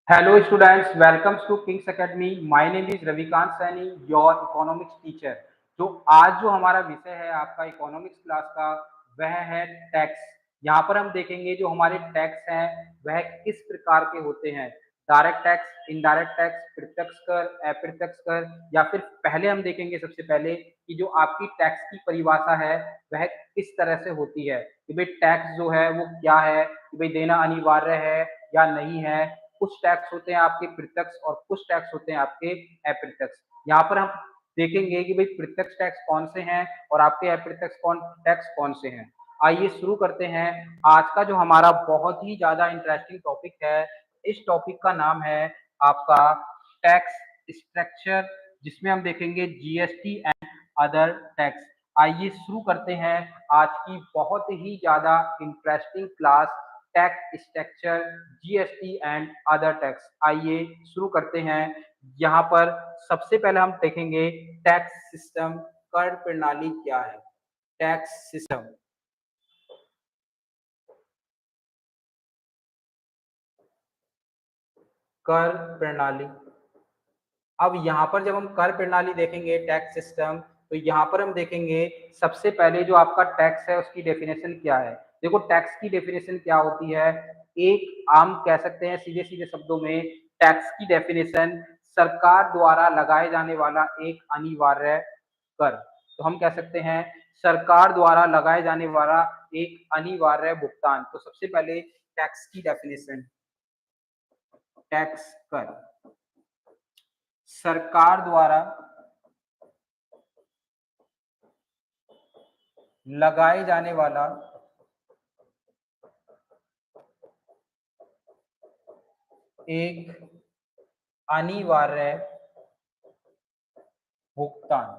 Hello students, welcome to King's Academy. My name is Ravikant Saini, your economics teacher. जो आज जो हमारा विषय है आपका इकोनॉमिक्स क्लास का वह है टैक्स। यहाँ पर हम देखेंगे जो हमारे टैक्स हैं वह किस प्रकार के होते हैं। डायरेक्ट टैक्स, इनडायरेक्ट टैक्स, प्रत्यक्ष कर, अप्रत्यक्ष कर, या फिर पहले हम देखेंगे सबसे पहले कि जो आपकी टैक्स की परिभाषा है वह किस तरह से होती है कि भाई टैक्स जो है वो क्या है, कि भाई देना अनिवार्य है या नहीं है। कुछ टैक्स होते हैं आपके प्रत्यक्ष और कुछ टैक्स होते हैं आपके अप्रत्यक्ष। यहाँ पर हम देखेंगे कि भाई प्रत्यक्ष टैक्स कौन से हैं और आपके अप्रत्यक्ष टैक्स कौन से हैं। आइए शुरू करते हैं। आज का जो हमारा बहुत ही ज्यादा इंटरेस्टिंग टॉपिक है, इस टॉपिक का नाम है आपका टैक्स स्ट्रक्चर, जिसमें हम देखेंगे जीएसटी एंड अदर टैक्स। आइए शुरू करते हैं आज की बहुत ही ज्यादा interesting class tax structure, GST and other tax. आइए शुरू करते हैं। यहाँ पर सबसे पहले हम देखेंगे टैक्स सिस्टम, कर प्रणाली क्या है। टैक्स सिस्टम, कर प्रणाली। अब यहाँ पर जब हम कर प्रणाली देखेंगे टैक्स सिस्टम, तो यहाँ पर हम देखेंगे सबसे पहले जो आपका टैक्स है उसकी डेफिनेशन क्या है। देखो टैक्स की डेफिनेशन क्या होती है, एक आम कह सकते हैं सीधे सीधे शब्दों में टैक्स की डेफिनेशन सरकार द्वारा लगाए जाने वाला एक अनिवार्य कर। तो हम कह सकते हैं सरकार द्वारा लगाए जाने वाला एक अनिवार्य भुगतान। तो सबसे पहले टैक्स की डेफिनेशन, टैक्स कर सरकार द्वारा लगाए जाने वाला एक अनिवार्य भुगतान।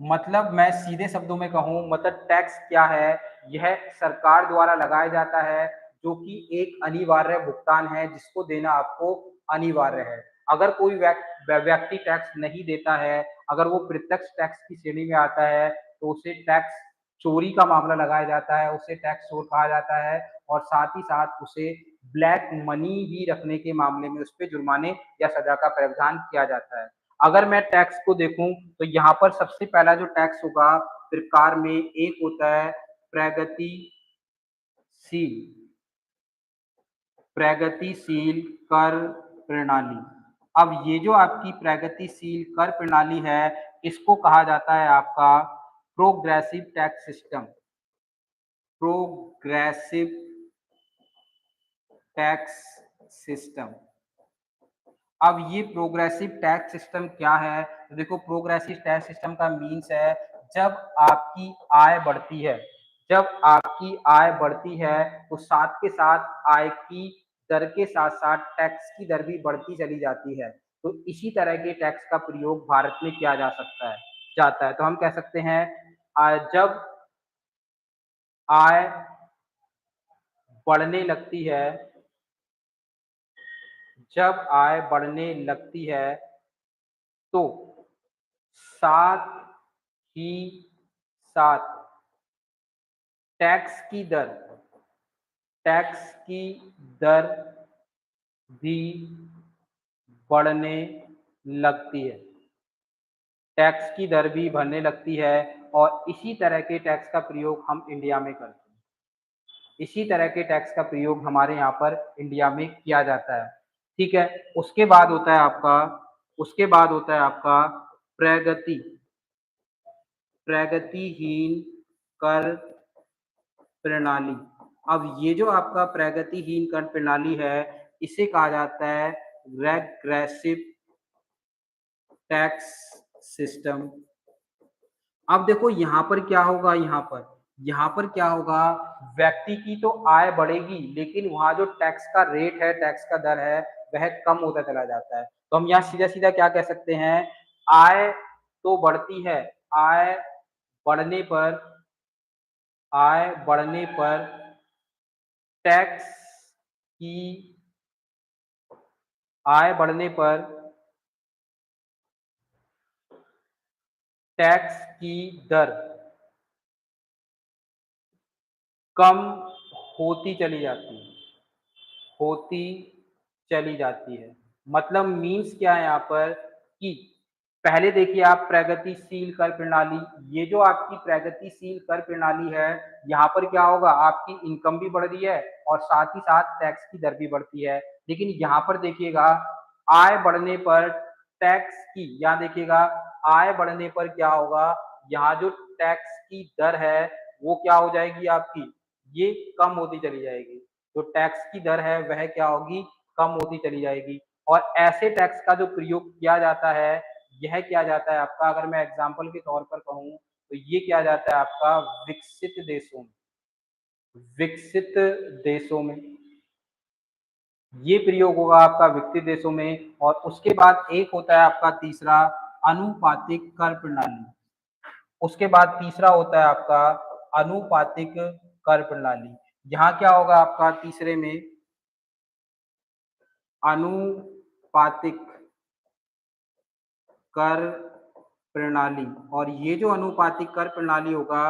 मतलब मैं सीधे शब्दों में कहूं, मतलब टैक्स क्या है, यह सरकार द्वारा लगाया जाता है जो कि एक अनिवार्य भुगतान है जिसको देना आपको अनिवार्य है। अगर कोई व्यक्ति टैक्स नहीं देता है, अगर वो प्रत्यक्ष टैक्स की श्रेणी में आता है तो उसे टैक्स चोरी का मामला लगाया जाता है, उसे टैक्स चोर कहा जाता है और साथ ही साथ उसे ब्लैक मनी भी रखने के मामले में उस पर जुर्माने या सजा का प्रावधान किया जाता है। अगर मैं टैक्स को देखूं तो यहाँ पर सबसे पहला जो टैक्स होगा प्रकार में एक होता है प्रगतिशील, प्रगतिशील कर प्रणाली। अब ये जो आपकी प्रगतिशील कर प्रणाली है इसको कहा जाता है आपका progressive tax system, progressive tax system. अब ये प्रोग्रेसिव टैक्स सिस्टम क्या है, तो देखो प्रोग्रेसिव टैक्स सिस्टम का मीन्स है जब आपकी आय बढ़ती है, जब आपकी आय बढ़ती है तो साथ के साथ आय की दर के साथ साथ टैक्स की दर भी बढ़ती चली जाती है। तो इसी तरह के टैक्स का प्रयोग भारत में किया जा सकता है जाता है। तो हम कह सकते हैं जब आय बढ़ने लगती है, जब आय बढ़ने लगती है तो साथ ही साथ टैक्स की दर, टैक्स की दर भी बढ़ने लगती है, टैक्स की दर भी बढ़ने लगती है। और इसी तरह के टैक्स का प्रयोग हम इंडिया में करते हैं, इसी तरह के टैक्स का प्रयोग हमारे यहाँ पर इंडिया में किया जाता है। ठीक है, उसके बाद होता है आपका, उसके बाद होता है आपका प्रगति, प्रगतिहीन कर प्रणाली। अब ये जो आपका प्रगतिहीन कर प्रणाली है इसे कहा जाता है रेग्रेसिव टैक्स सिस्टम। अब देखो यहाँ पर क्या होगा, यहाँ पर क्या होगा, व्यक्ति की तो आय बढ़ेगी लेकिन वहाँ जो टैक्स का रेट है, टैक्स का दर है वह कम होता चला जाता है। तो हम यहाँ सीधा सीधा क्या कह सकते हैं, आय तो बढ़ती है, आय बढ़ने पर, आय बढ़ने पर टैक्स की, आय बढ़ने पर टैक्स की दर कम होती चली जाती है, होती चली जाती है। मतलब मीन्स क्या है यहाँ पर कि पहले देखिए आप प्रगतिशील कर प्रणाली, ये जो आपकी प्रगतिशील कर प्रणाली है, यहाँ पर क्या होगा आपकी इनकम भी बढ़ रही है और साथ ही साथ टैक्स की दर भी बढ़ती है। लेकिन यहाँ पर देखिएगा आय बढ़ने पर टैक्स की, यहाँ देखिएगा आय बढ़ने पर क्या होगा, यहाँ जो टैक्स की दर है वो क्या हो जाएगी आपकी, ये कम होती चली जाएगी। जो टैक्स की दर है वह क्या होगी, कम होती चली जाएगी। और ऐसे टैक्स का जो प्रयोग किया जाता है, यह किया जाता है आपका, अगर मैं एग्जांपल के तौर पर कहूँ तो ये किया जाता है आपका विकसित देशों में, विकसित देशों में ये प्रयोग होगा आपका विकसित देशों में। और उसके बाद एक होता है आपका तीसरा अनुपातिक कर प्रणाली, उसके बाद तीसरा होता है आपका अनुपातिक कर प्रणाली। यहाँ क्या होगा आपका तीसरे में अनुपातिक कर प्रणाली, और ये जो अनुपातिक कर प्रणाली होगा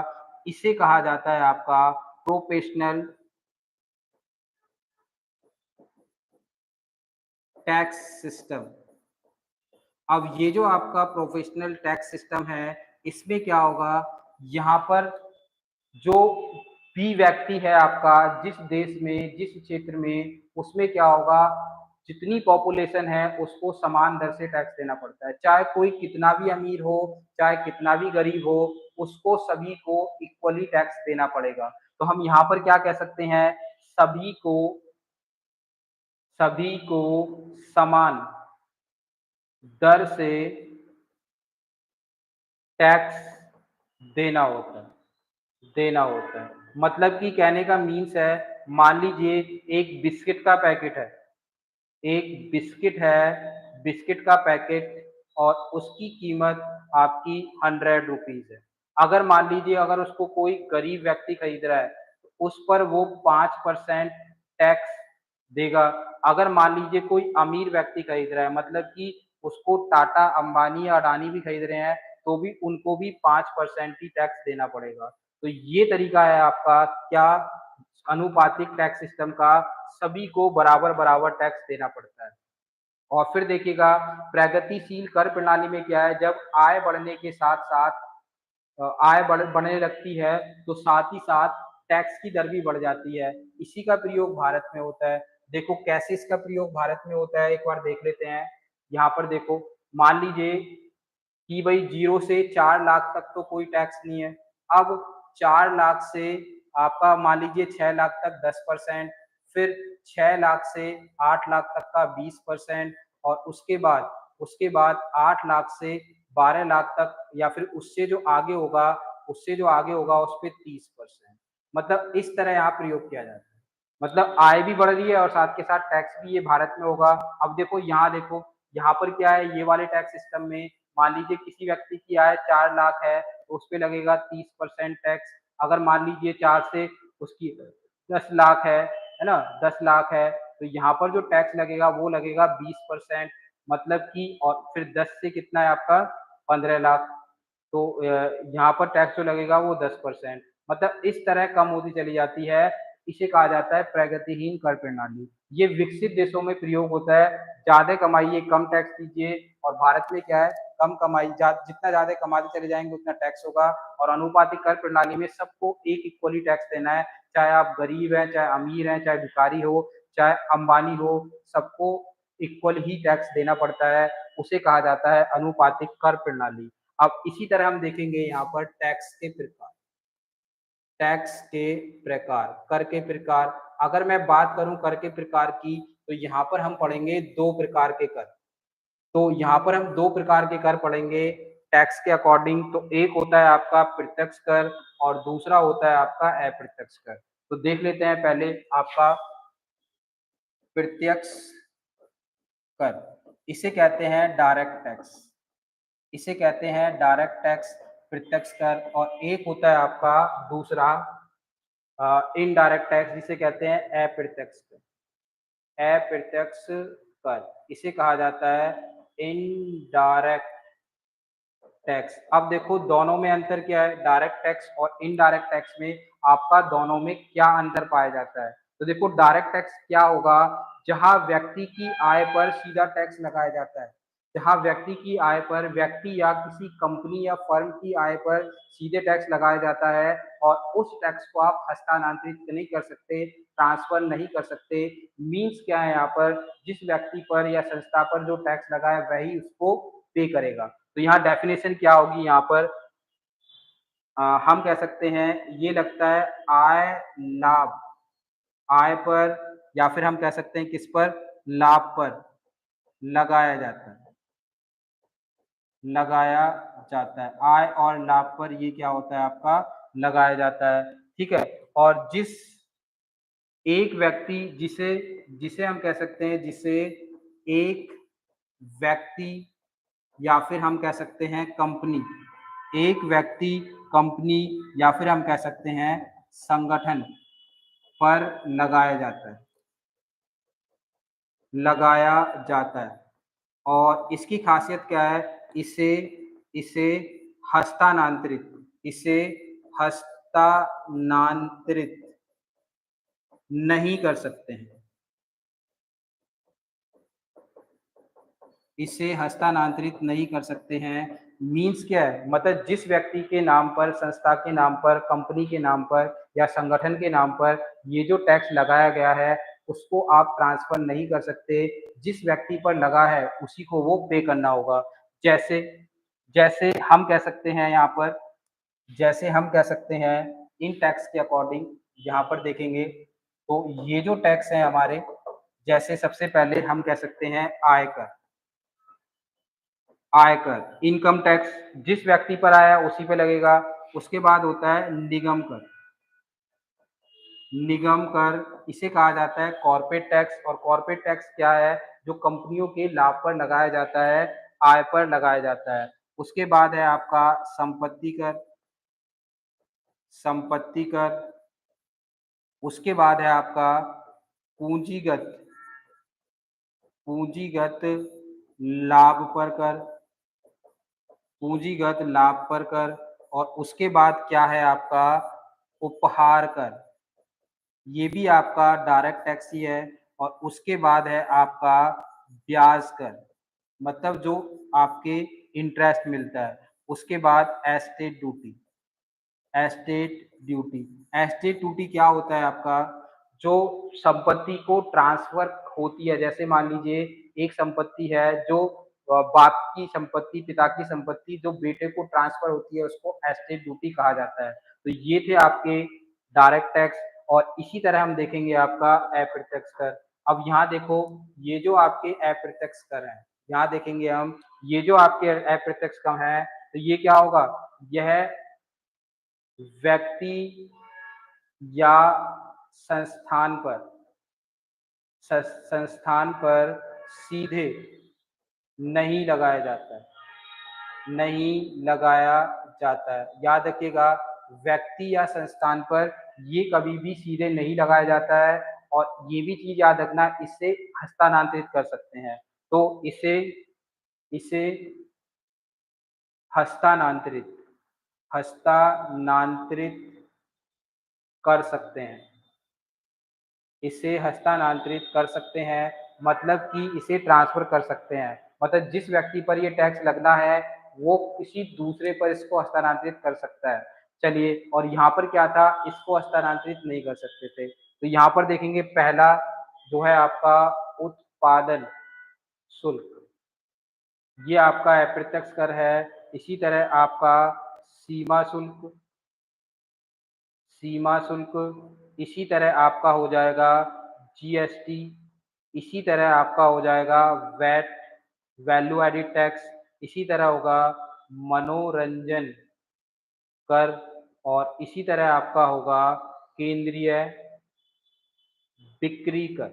इसे कहा जाता है आपका प्रोफेशनल टैक्स सिस्टम। अब ये जो आपका प्रोफेशनल टैक्स सिस्टम है, इसमें क्या होगा, यहाँ पर जो भी व्यक्ति है आपका जिस देश में जिस क्षेत्र में, उसमें क्या होगा, जितनी पॉपुलेशन है उसको समान दर से टैक्स देना पड़ता है। चाहे कोई कितना भी अमीर हो, चाहे कितना भी गरीब हो, उसको सभी को इक्वली टैक्स देना पड़ेगा। तो हम यहाँ पर क्या कह सकते हैं, सभी को समान दर से टैक्स देना होता है। मतलब कि कहने का मीन्स है, मान लीजिए एक बिस्किट का पैकेट है, एक बिस्किट है, बिस्किट का पैकेट, और उसकी कीमत आपकी 100 रुपीज है। अगर मान लीजिए अगर उसको कोई गरीब व्यक्ति खरीद रहा है तो उस पर वो 5% टैक्स देगा। अगर मान लीजिए कोई अमीर व्यक्ति खरीद रहा है, मतलब कि उसको टाटा अंबानी या अडानी भी खरीद रहे हैं, तो भी उनको भी 5% ही टैक्स देना पड़ेगा। तो ये तरीका है आपका क्या, अनुपातिक टैक्स सिस्टम का, सभी को बराबर बराबर टैक्स देना पड़ता है। और फिर देखिएगा प्रगतिशील कर प्रणाली में क्या है, जब आय बढ़ने के साथ साथ आय बढ़ने लगती है तो साथ ही साथ टैक्स की दर भी बढ़ जाती है। इसी का प्रयोग भारत में होता है। देखो कैसे इसका प्रयोग भारत में होता है, एक बार देख लेते हैं। यहाँ पर देखो, मान लीजिए कि भाई 0 से 4 लाख तक तो कोई टैक्स नहीं है। अब 4 लाख से आपका मान लीजिए 6 लाख तक 10%, फिर 6 लाख से 8 लाख तक का 20%, और उसके बाद 8 लाख से 12 लाख तक, या फिर उससे जो आगे होगा उस पे 30%। मतलब इस तरह यहाँ प्रयोग किया जाता है। मतलब आय भी बढ़ रही है और साथ के साथ टैक्स भी ये भारत में होगा। अब देखो, यहाँ पर क्या है, ये वाले टैक्स सिस्टम में मान लीजिए किसी व्यक्ति की आय 4 लाख है तो उस पे लगेगा 30% टैक्स। अगर मान लीजिए 4 से उसकी 10 लाख है ना, 10 लाख है, तो यहाँ पर जो टैक्स लगेगा वो लगेगा 20%। मतलब कि और फिर 10 से कितना है आपका 15 लाख, तो यहाँ पर टैक्स जो लगेगा वो 10%। मतलब इस तरह कम होती चली जाती है। इसे कहा जाता है प्रगतिहीन कर प्रणाली। ये विकसित देशों में प्रयोग होता है, ज्यादा कमाइए कम टैक्स दीजिए। और भारत में क्या है, कम कमाई जितना ज्यादा कमाते चले जाएंगे उतना टैक्स होगा। और अनुपातिक कर प्रणाली में सबको एक इक्वली टैक्स देना है, चाहे आप गरीब हैं, चाहे अमीर हैं, चाहे भिखारी हो, चाहे अंबानी हो, सबको इक्वल ही टैक्स देना पड़ता है। उसे कहा जाता है अनुपातिक कर प्रणाली। अब इसी तरह हम देखेंगे यहाँ पर कर के प्रकार। अगर मैं बात करूं कर के प्रकार की, तो यहाँ पर हम पढ़ेंगे दो प्रकार के कर। तो यहाँ पर हम दो प्रकार के कर पढ़ेंगे टैक्स के अकॉर्डिंग। तो एक होता है आपका प्रत्यक्ष कर और दूसरा होता है आपका अप्रत्यक्ष कर। तो देख लेते हैं पहले आपका प्रत्यक्ष कर। इसे कहते हैं डायरेक्ट टैक्स, इसे कहते हैं डायरेक्ट टैक्स, प्रत्यक्ष कर। और एक होता है आपका दूसरा इनडायरेक्ट टैक्स, जिसे कहते हैं अप्रत्यक्ष कर। अप्रत्यक्ष कर इसे कहा जाता है इनडायरेक्ट टैक्स। अब देखो दोनों में अंतर क्या है, डायरेक्ट टैक्स और इनडायरेक्ट टैक्स में आपका दोनों में क्या अंतर पाया जाता है। तो देखो डायरेक्ट टैक्स क्या होगा, जहां व्यक्ति की आय पर सीधा टैक्स लगाया जाता है। जहां व्यक्ति की आय पर, व्यक्ति या किसी कंपनी या फर्म की आय पर सीधे टैक्स लगाया जाता है और उस टैक्स को आप हस्तांतरित नहीं कर सकते, ट्रांसफर नहीं कर सकते। मीन्स क्या है यहाँ पर, जिस व्यक्ति पर या संस्था पर जो टैक्स लगा है वही उसको पे करेगा। तो यहाँ डेफिनेशन क्या होगी, यहाँ पर हम कह सकते हैं ये लगता है आय लाभ, आय पर, या फिर हम कह सकते हैं किस पर, लाभ पर लगाया जाता है, लगाया जाता है। आय और लाभ पर ये क्या होता है आपका, लगाया जाता है। ठीक है। और जिस एक व्यक्ति, जिसे जिसे हम कह सकते हैं, जिसे एक व्यक्ति या फिर हम कह सकते हैं कंपनी, एक व्यक्ति, कंपनी या फिर हम कह सकते हैं संगठन पर लगाया जाता है, लगाया जाता है। और इसकी खासियत क्या है, इसे इसे हस्तांतरित, इसे हस्तांतरित नहीं कर सकते हैं, इसे हस्तांतरित नहीं कर सकते हैं। मीन्स क्या है, मतलब जिस व्यक्ति के नाम पर, संस्था के नाम पर, कंपनी के नाम पर या संगठन के नाम पर ये जो टैक्स लगाया गया है उसको आप ट्रांसफर नहीं कर सकते। जिस व्यक्ति पर लगा है उसी को वो पे करना होगा। जैसे जैसे हम कह सकते हैं यहाँ पर, जैसे हम कह सकते हैं इन टैक्स के अकॉर्डिंग यहाँ पर देखेंगे तो ये जो टैक्स है हमारे, जैसे सबसे पहले हम कह सकते हैं आयकर, आयकर इनकम टैक्स जिस व्यक्ति पर आया उसी पे लगेगा। उसके बाद होता है निगम कर, निगम कर इसे कहा जाता है कॉर्पोरेट टैक्स। और कॉर्पोरेट टैक्स क्या है, जो कंपनियों के लाभ पर लगाया जाता है, आय पर लगाया जाता है। उसके बाद है आपका संपत्ति कर, संपत्ति कर। उसके बाद है आपका पूंजीगत, पूंजीगत लाभ पर कर, पूंजीगत लाभ पर कर। और उसके बाद क्या है आपका उपहार कर, ये भी आपका डायरेक्ट टैक्स ही है। और उसके बाद है आपका ब्याज कर, मतलब जो आपके इंटरेस्ट मिलता है। उसके बाद estate duty, estate duty, estate duty क्या होता है आपका, जो संपत्ति को ट्रांसफर होती है। जैसे मान लीजिए एक संपत्ति है जो बाप की संपत्ति, पिता की संपत्ति जो बेटे को ट्रांसफर होती है उसको एस्टेट ड्यूटी कहा जाता है। तो ये थे आपके डायरेक्ट टैक्स। और इसी तरह हम देखेंगे आपका अप्रत्यक्ष कर। अब यहाँ देखो, ये जो आपके अप्रत्यक्ष कर है, यहाँ देखेंगे हम, ये जो आपके अप्रत्यक्ष कर है तो ये क्या होगा, यह व्यक्ति या संस्थान पर, संस्थान पर सीधे नहीं लगाया जाता है, नहीं लगाया जाता है। याद रखिएगा, व्यक्ति या संस्थान पर ये कभी भी सीधे नहीं लगाया जाता है। और ये भी चीज याद रखना, इससे हस्तांतरित कर सकते हैं। तो इसे इसे हस्तांतरित, हस्तांतरित कर सकते हैं, इसे हस्तांतरित कर सकते हैं, मतलब कि इसे ट्रांसफर कर सकते हैं। मतलब जिस व्यक्ति पर ये टैक्स लगना है वो किसी दूसरे पर इसको हस्तांतरित कर सकता है। चलिए, और यहाँ पर क्या था, इसको हस्तांतरित नहीं कर सकते थे। तो यहाँ पर देखेंगे पहला जो है आपका उत्पादन शुल्क, ये आपका अप्रत्यक्ष कर है। इसी तरह आपका सीमा शुल्क, सीमा शुल्क, इसी तरह आपका हो जाएगा जीएसटी, इसी तरह आपका हो जाएगा वैट, वैल्यू एडिड टैक्स, इसी तरह होगा मनोरंजन कर। और इसी तरह आपका होगा केंद्रीय बिक्री कर,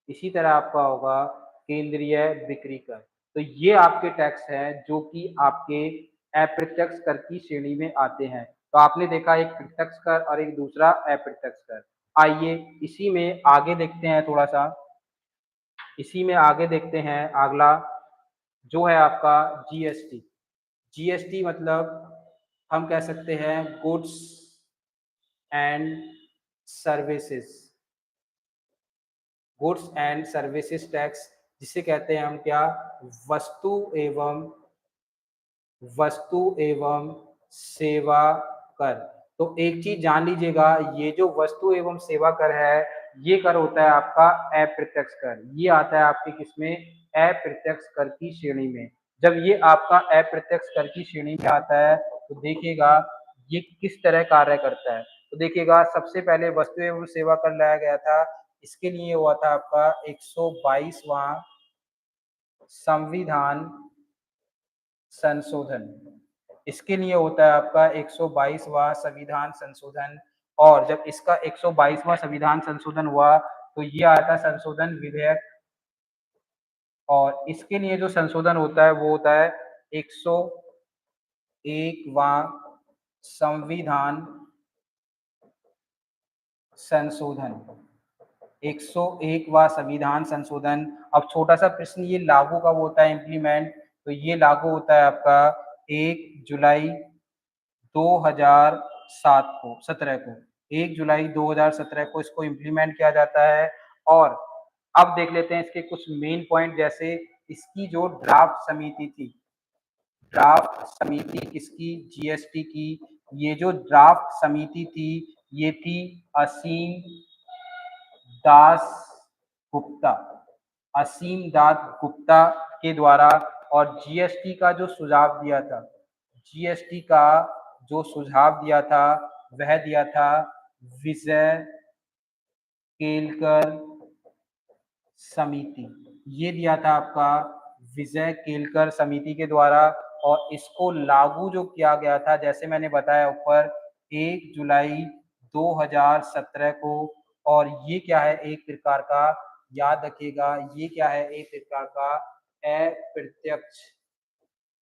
इसी तरह आपका होगा केंद्रीय बिक्री कर। तो ये आपके टैक्स हैं जो कि आपके अप्रत्यक्ष कर की श्रेणी में आते हैं। तो आपने देखा एक प्रत्यक्ष कर और एक दूसरा अप्रत्यक्ष कर। आइए इसी में आगे देखते हैं थोड़ा सा, इसी में आगे देखते हैं अगला जो है आपका जीएसटी। जीएसटी मतलब हम कह सकते हैं goods and services, goods and services tax, जिसे कहते हैं हम क्या, वस्तु एवं वस्तु एवं सेवा कर। तो एक चीज जान लीजिएगा, ये जो वस्तु एवं सेवा कर है, ये कर होता है आपका अप्रत्यक्ष कर। ये आता है आपके किसमें, अप्रत्यक्ष कर की श्रेणी में। जब ये आपका अप्रत्यक्ष कर की श्रेणी में आता है तो देखिएगा ये किस तरह कार्य करता है। तो देखिएगा सबसे पहले वस्तु एवं सेवा कर लाया गया था, इसके लिए हुआ था आपका 122वां संविधान संशोधन। इसके लिए होता है आपका 122वां संविधान संशोधन। और जब इसका 122वां संविधान संशोधन हुआ तो ये आता संशोधन विधेयक। और इसके लिए जो संशोधन होता है वो होता है 101वां संविधान संशोधन। 101वां संविधान संशोधन। अब छोटा सा प्रश्न, ये लागू कब होता है इम्प्लीमेंट, तो ये लागू होता है आपका 1 जुलाई 2007 को 17 को 1 जुलाई 2017 को इसको इम्प्लीमेंट किया जाता है। और अब देख लेते हैं इसके कुछ मेन पॉइंट, जैसे इसकी जो ड्राफ्ट समिति थी, ड्राफ्ट समिति किसकी, जीएसटी की। ये जो ड्राफ्ट समिति थी ये थी असीम दास गुप्ता, असीम दास गुप्ता के द्वारा। और जीएसटी का जो सुझाव दिया था, जीएसटी का जो सुझाव दिया था वह दिया था विजय केलकर समिति। ये दिया था आपका विजय केलकर समिति के द्वारा। और इसको लागू जो किया गया था, जैसे मैंने बताया ऊपर, 1 जुलाई 2017 को। और ये क्या है, एक प्रकार का, याद रखिएगा, ये क्या है, एक प्रकार का अप्रत्यक्ष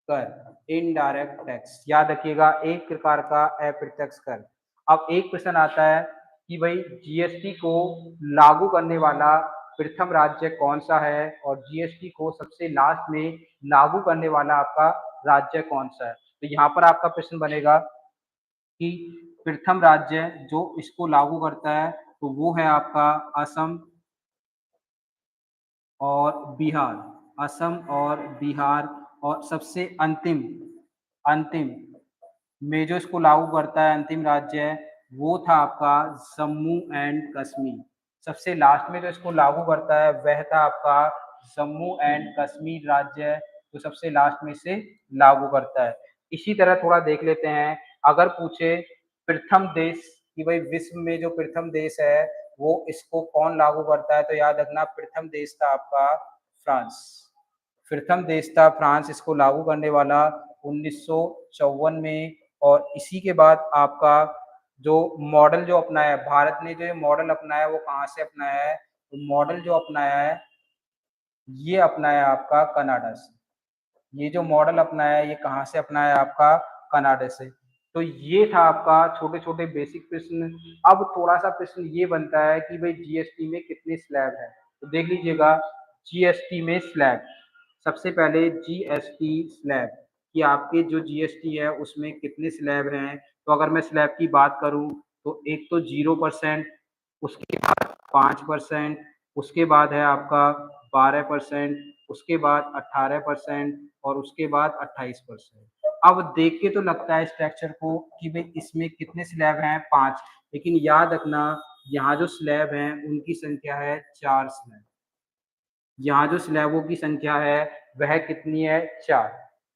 कर, इनडायरेक्ट टैक्स। याद रखिएगा, एक प्रकार का अप्रत्यक्ष कर। अब एक प्रश्न आता है कि भाई जीएसटी को लागू करने वाला प्रथम राज्य कौन सा है, और जीएसटी को सबसे लास्ट में लागू करने वाला आपका राज्य कौन सा है। तो यहाँ पर आपका प्रश्न बनेगा कि प्रथम राज्य जो इसको लागू करता है तो वो है आपका असम और बिहार, असम और बिहार। और सबसे अंतिम अंतिम में जो इसको लागू करता है, अंतिम राज्य, वो था आपका जम्मू एंड कश्मीर। सबसे लास्ट में जो इसको लागू करता है वह था आपका जम्मू एंड कश्मीर राज्य, जो सबसे लास्ट में से लागू करता है। इसी तरह थोड़ा देख लेते हैं, अगर पूछे प्रथम देश कि भाई विश्व में जो प्रथम देश है वो इसको कौन लागू करता है, तो याद रखना प्रथम देश था आपका फ्रांस। प्रथम देश था फ्रांस इसको लागू करने वाला 1954 में। और इसी के बाद आपका जो मॉडल जो अपनाया है, भारत ने जो ये मॉडल अपनाया वो कहाँ से अपनाया है, तो मॉडल जो अपनाया है ये अपनाया आपका कनाडा से। ये जो मॉडल अपनाया है ये कहाँ से अपनाया है, आपका कनाडा से। तो ये था आपका छोटे छोटे बेसिक प्रश्न। अब थोड़ा सा प्रश्न ये बनता है कि भाई जीएसटी में कितने स्लैब है, तो देख लीजिएगा जीएसटी में स्लैब। सबसे पहले जीएसटी स्लैब कि आपके जो जीएसटी है उसमें कितने स्लैब हैं। तो अगर मैं स्लैब की बात करूं तो एक तो 0%, उसके बाद 5%, उसके बाद है आपका 12%, उसके बाद 18% और उसके बाद 28%। अब देख के तो लगता है स्ट्रक्चर को कि भाई इसमें कितने स्लैब हैं, 5। लेकिन याद रखना यहाँ जो स्लैब हैं उनकी संख्या है 4 स्लैब। यहाँ जो स्लैबों की संख्या है वह कितनी है, 4।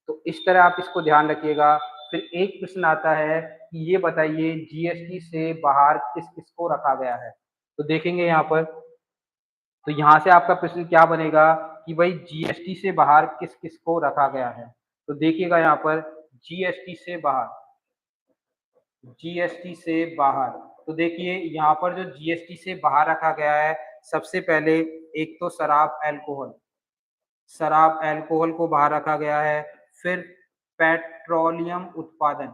तो इस तरह आप इसको ध्यान रखिएगा। फिर एक प्रश्न आता है कि ये बताइए जीएसटी से बाहर किस किस को रखा गया है। तो देखेंगे यहाँ पर, तो यहाँ से आपका प्रश्न क्या बनेगा कि भाई जीएसटी से बाहर किस किस को रखा गया है। तो देखिएगा यहाँ पर जीएसटी से बाहर, जीएसटी से बाहर, तो देखिए यहाँ पर जो जीएसटी से बाहर रखा गया है, सबसे पहले एक तो शराब अल्कोहल, शराब अल्कोहल को बाहर रखा गया है। फिर पेट्रोलियम उत्पादन,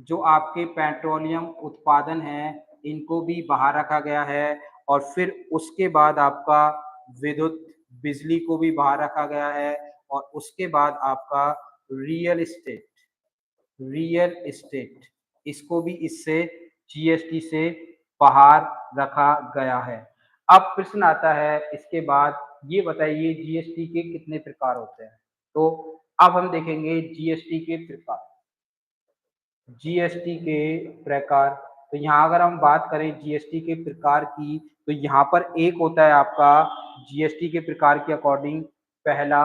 जो आपके पेट्रोलियम उत्पादन हैं इनको भी बाहर रखा गया है। और फिर उसके बाद आपका विद्युत बिजली को भी बाहर रखा गया है। और उसके बाद आपका रियल एस्टेट, रियल एस्टेट इसको भी इससे जीएसटी से बाहर रखा गया है। अब प्रश्न आता है इसके बाद, ये बताइए जीएसटी के कितने प्रकार होते हैं? तो अब हम देखेंगे जीएसटी के प्रकार। जीएसटी के प्रकार, तो यहाँ अगर हम बात करें जीएसटी के प्रकार की, तो यहाँ पर एक होता है आपका जीएसटी के प्रकार के अकॉर्डिंग पहला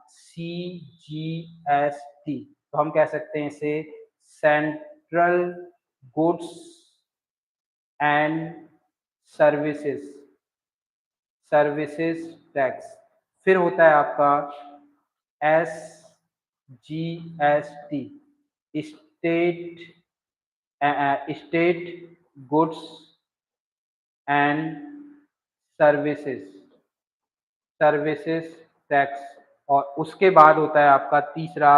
सीजीएसटी, तो हम कह सकते हैं इसे central goods and services services tax. फिर होता है आपका SGST, state state goods and services services tax. और उसके बाद होता है आपका तीसरा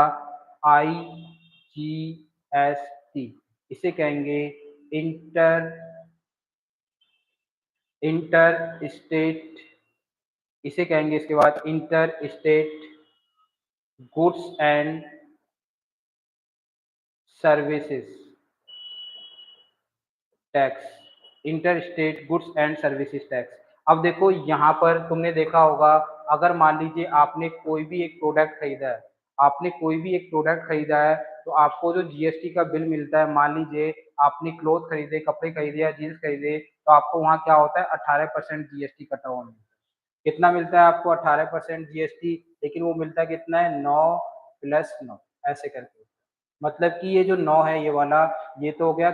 आईजीएसटी, इसे कहेंगे इंटर इंटर स्टेट इसे कहेंगे इसके बाद inter state goods and services tax, inter state goods and services tax. अब देखो यहाँ पर तुमने देखा होगा, अगर मान लीजिए आपने कोई भी एक प्रोडक्ट खरीदा है, आपने कोई भी एक प्रोडक्ट खरीदा है, तो आपको जो जीएसटी का बिल मिलता है, मान लीजिए आपने क्लोथ खरीदे, कपड़े खरीदे या जीन्स खरीदे, तो आपको वहाँ क्या होता है 18% जीएसटी कटा हुआ मिलता है। कितना मिलता है आपको 18% जीएसटी, लेकिन वो मिलता कितना है 9 + 9 ऐसे करके। मतलब कि ये जो 9 है ये वाला, ये तो हो गया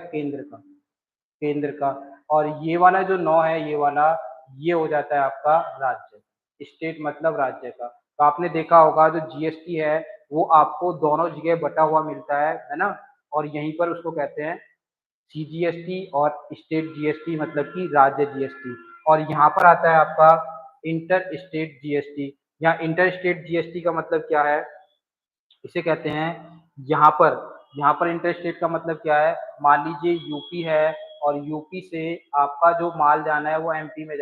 केंद्र का, और ये वाला जो 9 है ये वाला, ये हो जाता है आपका राज्य, स्टेट मतलब राज्य का। तो आपने देखा होगा जो जीएसटी है वो आपको दोनों जगह बटा हुआ मिलता है ना, और यहीं पर उसको कहते हैं सीजीएसटी और स्टेट जीएसटी, मतलब कि राज्य जीएसटी। और यहाँ पर आता है आपका इंटर स्टेट जीएसटी। यहाँ इंटर स्टेट जीएसटी का मतलब क्या है, इसे कहते हैं यहाँ पर इंटर स्टेट का मतलब क्या है, मान लीजिए यूपी है और यूपी से आपका जो माल जाना है वो एमपी में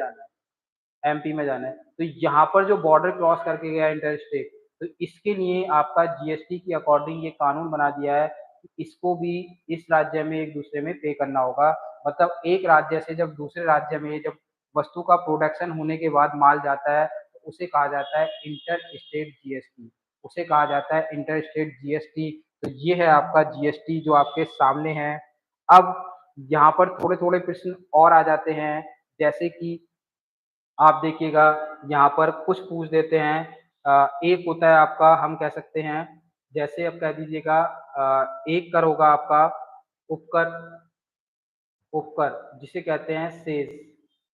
जाना है, तो यहाँ पर जो बॉर्डर क्रॉस करके गया इंटर स्टेट, तो इसके लिए आपका जीएसटी के अकॉर्डिंग ये कानून बना दिया है कि इसको भी इस राज्य में एक दूसरे में पे करना होगा। मतलब एक राज्य से जब दूसरे राज्य में जब वस्तु का प्रोडक्शन होने के बाद माल जाता है, तो उसे कहा जाता है इंटर स्टेट जीएसटी, उसे कहा जाता है इंटर स्टेट जीएसटी। तो ये है आपका जीएसटी जो आपके सामने है। अब यहाँ पर थोड़े थोड़े प्रश्न और आ जाते हैं, जैसे कि आप देखिएगा यहाँ पर कुछ पूछ देते हैं। एक होता है आपका, हम कह सकते हैं, जैसे अब कह दीजिएगा एक कर होगा आपका उपकर उपकर जिसे कहते हैं सेज,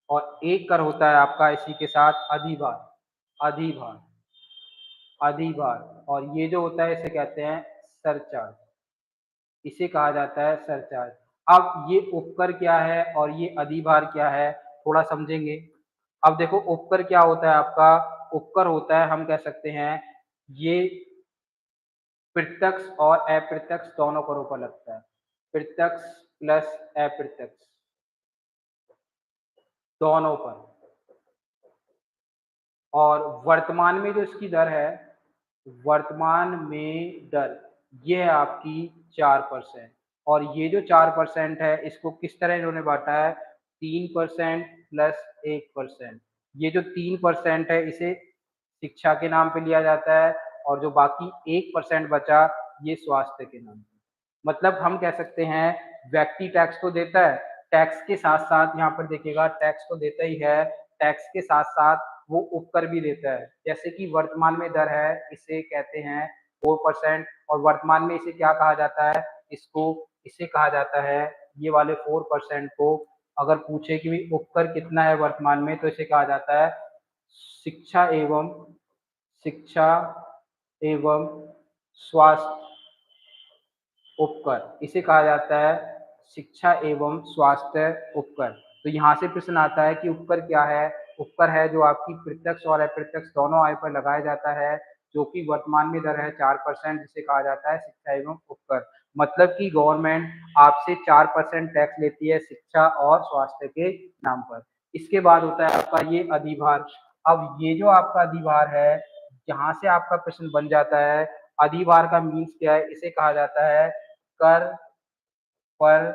और एक कर होता है आपका इसी के साथ अधिभार अधिभार, और ये जो होता है इसे कहते हैं सरचार्ज, इसे कहा जाता है सरचार्ज। अब ये उपकर क्या है और ये अधिभार क्या है, थोड़ा समझेंगे। अब देखो उपकर क्या होता है आपका, उपकर होता है, हम कह सकते हैं, ये प्रत्यक्ष और अप्रत्यक्ष दोनों करों पर लगता है, प्रत्यक्ष प्लस अप्रत्यक्ष दोनों पर। और वर्तमान में जो इसकी दर है, वर्तमान में दर ये है आपकी 4%। और ये जो 4% है इसको किस तरह इन्होंने बांटा है, 3% प्लस 1%। ये जो 3% है इसे शिक्षा के नाम पे लिया जाता है, और जो बाकी 1% बचा ये स्वास्थ्य के नाम पे। मतलब हम कह सकते हैं व्यक्ति टैक्स तो देता है, टैक्स के साथ साथ यहाँ पर देखिएगा टैक्स तो देता ही है, टैक्स के साथ साथ वो उपकर भी देता है। जैसे कि वर्तमान में दर है इसे कहते हैं 4%, और वर्तमान में इसे क्या कहा जाता है, इसे कहा जाता है, ये वाले 4% को अगर पूछे कि भी उपकर कितना है वर्तमान में, तो इसे कहा जाता है शिक्षा एवं शिक्षा एवं स्वास्थ्य उपकर, इसे कहा जाता है शिक्षा एवं स्वास्थ्य उपकर। तो यहाँ से प्रश्न आता है कि उपकर क्या है, उपकर है जो आपकी प्रत्यक्ष और अप्रत्यक्ष दोनों आय पर लगाया जाता है, जो कि वर्तमान में दर है 4%, जिसे कहा जाता है शिक्षा एवं उपकर। मतलब कि गवर्नमेंट आपसे 4% टैक्स लेती है शिक्षा और स्वास्थ्य के नाम पर। इसके बाद होता है आपका ये अधिभार। अब ये जो आपका अधिभार है, यहाँ से आपका प्रश्न बन जाता है अधिभार का मीन्स क्या है, इसे कहा जाता है कर पर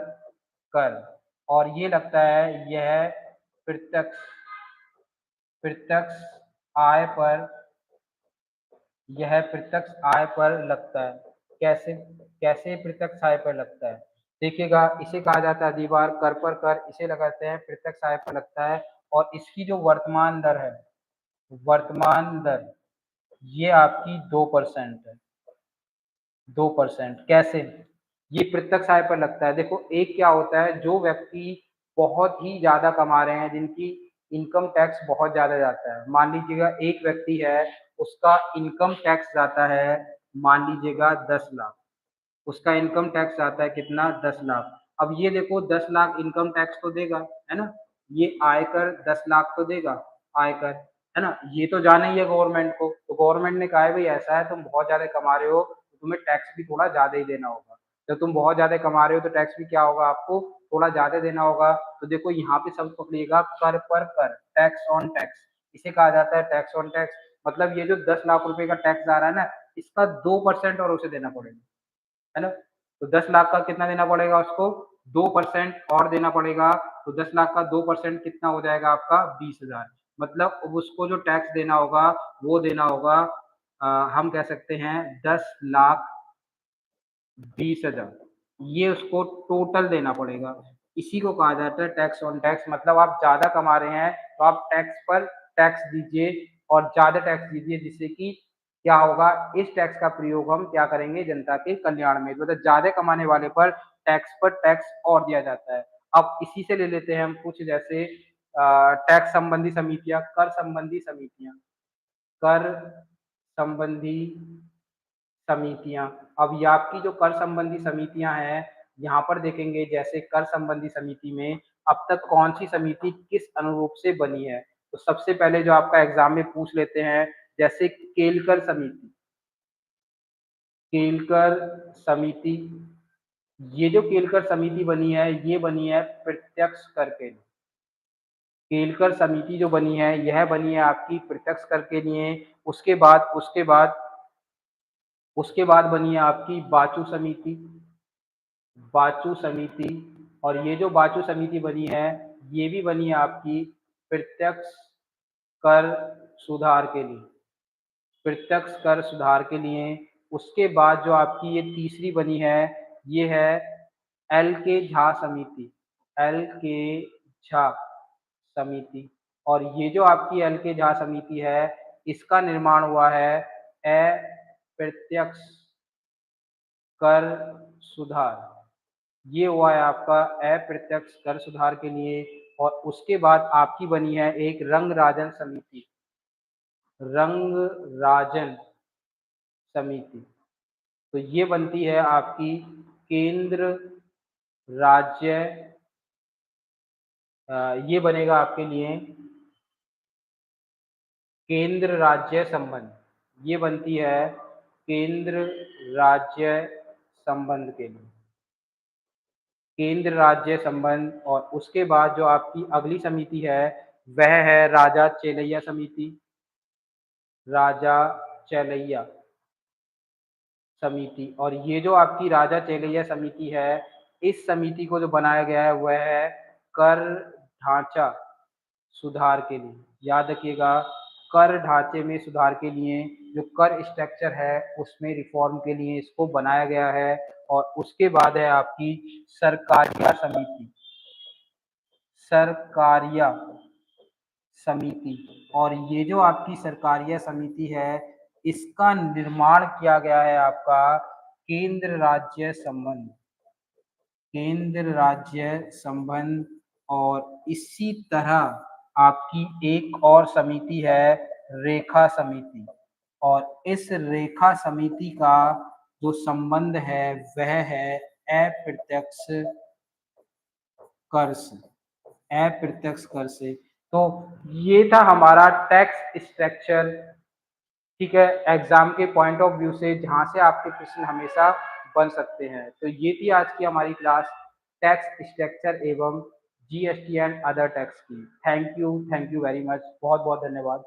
कर, और ये लगता है यह प्रत्यक्ष प्रत्यक्ष आय पर, यह प्रत्यक्ष आय पर लगता है। कैसे? कैसे प्रत्यक्ष आय पर लगता है? देखिएगा, इसे कहा जाता है अधिभार, कर पर कर, इसे लगाते हैं, प्रत्यक्ष आय पर लगता है। और इसकी जो वर्तमान दर है, वर्तमान दर, ये आपकी 2% है। 2%। कैसे? ये प्रत्यक्ष आय पर लगता है। देखो, एक क्या होता है, जो व्यक्ति बहुत ही ज्यादा कमा रहे हैं, जिनकी इनकम टैक्स बहुत ज्यादा जाता है, मान लीजिएगा एक व्यक्ति है, उसका इनकम टैक्स जाता है, मान लीजिएगा 10 लाख, उसका इनकम टैक्स आता है कितना? 10 लाख। अब ये देखो, 10 लाख इनकम टैक्स तो देगा, है ना? ये आयकर 10 लाख तो देगा, आयकर, है ना? ये तो जाना ही है गवर्नमेंट को। तो गवर्नमेंट ने कहा है भाई ऐसा है, तुम बहुत ज्यादा कमा रहे हो तो तुम्हें टैक्स भी थोड़ा ज्यादा ही देना होगा। जब तुम बहुत ज्यादा कमा रहे हो तो टैक्स भी क्या होगा, आपको थोड़ा ज्यादा देना होगा। तो देखो यहाँ पे सब पकड़िएगा, कर पर कर, टैक्स ऑन टैक्स, इसे कहा जाता है टैक्स ऑन टैक्स। मतलब ये जो 10 लाख रुपए का टैक्स आ रहा है ना, इसका 2% और उसे देना पड़ेगा, है ना? तो 10 लाख का कितना देना पड़ेगा उसको? 2% और देना पड़ेगा। तो 10 लाख का 2% कितना हो जाएगा आपका? 20,000। मतलब अब उसको जो टैक्स देना होगा, वो देना होगा, हम कह सकते हैं 10,20,000। ये उसको टोटल देना पड़ेगा। इसी को कहा जाता है टैक्स ऑन टैक्स। मतलब आप ज्यादा कमा रहे हैं तो आप टैक्स पर टैक्स दीजिए, और ज्यादा टैक्स दीजिए, जिससे कि क्या होगा, इस टैक्स का प्रयोग हम क्या करेंगे? जनता के कल्याण में। मतलब ज्यादा कमाने वाले पर टैक्स और दिया जाता है। अब इसी से ले लेते हैं हम कुछ, जैसे टैक्स संबंधी समितियां, कर संबंधी समितियां, कर संबंधी समितियां। अब ये आपकी जो कर संबंधी समितियां हैं, यहाँ पर देखेंगे, जैसे कर संबंधी समिति में अब तक कौन सी समिति किस अनुरूप से बनी है। तो सबसे पहले जो आपका एग्जाम में पूछ लेते हैं, जैसे केलकर समिति, केलकर समिति, ये जो केलकर समिति बनी है, ये बनी है प्रत्यक्ष कर के लिए। केलकर समिति जो बनी है, यह बनी है आपकी प्रत्यक्ष कर के लिए। उसके बाद बनी है आपकी बाचू समिति, बाचू समिति। और ये जो बाचू समिति बनी है, ये भी बनी है आपकी प्रत्यक्ष कर सुधार के लिए, प्रत्यक्ष कर सुधार के लिए। उसके बाद जो आपकी ये तीसरी बनी है, ये है एल के झा समिति, एल के झा समिति। और ये जो आपकी एल के झा समिति है, इसका निर्माण हुआ है अप्रत्यक्ष कर सुधार, ये हुआ है आपका अप्रत्यक्ष कर सुधार के लिए। और उसके बाद आपकी बनी है एक रंग राजन समिति, रंग राजन समिति। तो ये बनती है आपकी केंद्र राज्य, ये बनेगा आपके लिए केंद्र राज्य संबंध, ये बनती है केंद्र राज्य संबंध के लिए, केंद्र राज्य संबंध। और उसके बाद जो आपकी अगली समिति है, वह है राजा चेलैया समिति, राजा चेलैया समिति। और ये जो आपकी राजा चेलैया समिति है, इस समिति को जो बनाया गया है, वह है कर ढांचा सुधार के लिए। याद रखिएगा, कर ढांचे में सुधार के लिए, जो कर स्ट्रक्चर है उसमें रिफॉर्म के लिए इसको बनाया गया है। और उसके बाद है आपकी सरकारिया समिति, सरकारिया समिति। और ये जो आपकी सरकारिया समिति है, इसका निर्माण किया गया है आपका केंद्र राज्य संबंध, केंद्र राज्य संबंध। और इसी तरह आपकी एक और समिति है रेखा समिति। और इस रेखा समिति का जो संबंध है, वह है अप्रत्यक्ष कर से, अप्रत्यक्ष कर से। तो ये था हमारा टैक्स स्ट्रक्चर। ठीक है, एग्जाम के पॉइंट ऑफ व्यू से, जहां से आपके प्रश्न हमेशा बन सकते हैं। तो ये थी आज की हमारी क्लास, टैक्स स्ट्रक्चर एवं जीएसटी एंड अदर टैक्स की। थैंक यू वेरी मच, बहुत बहुत धन्यवाद।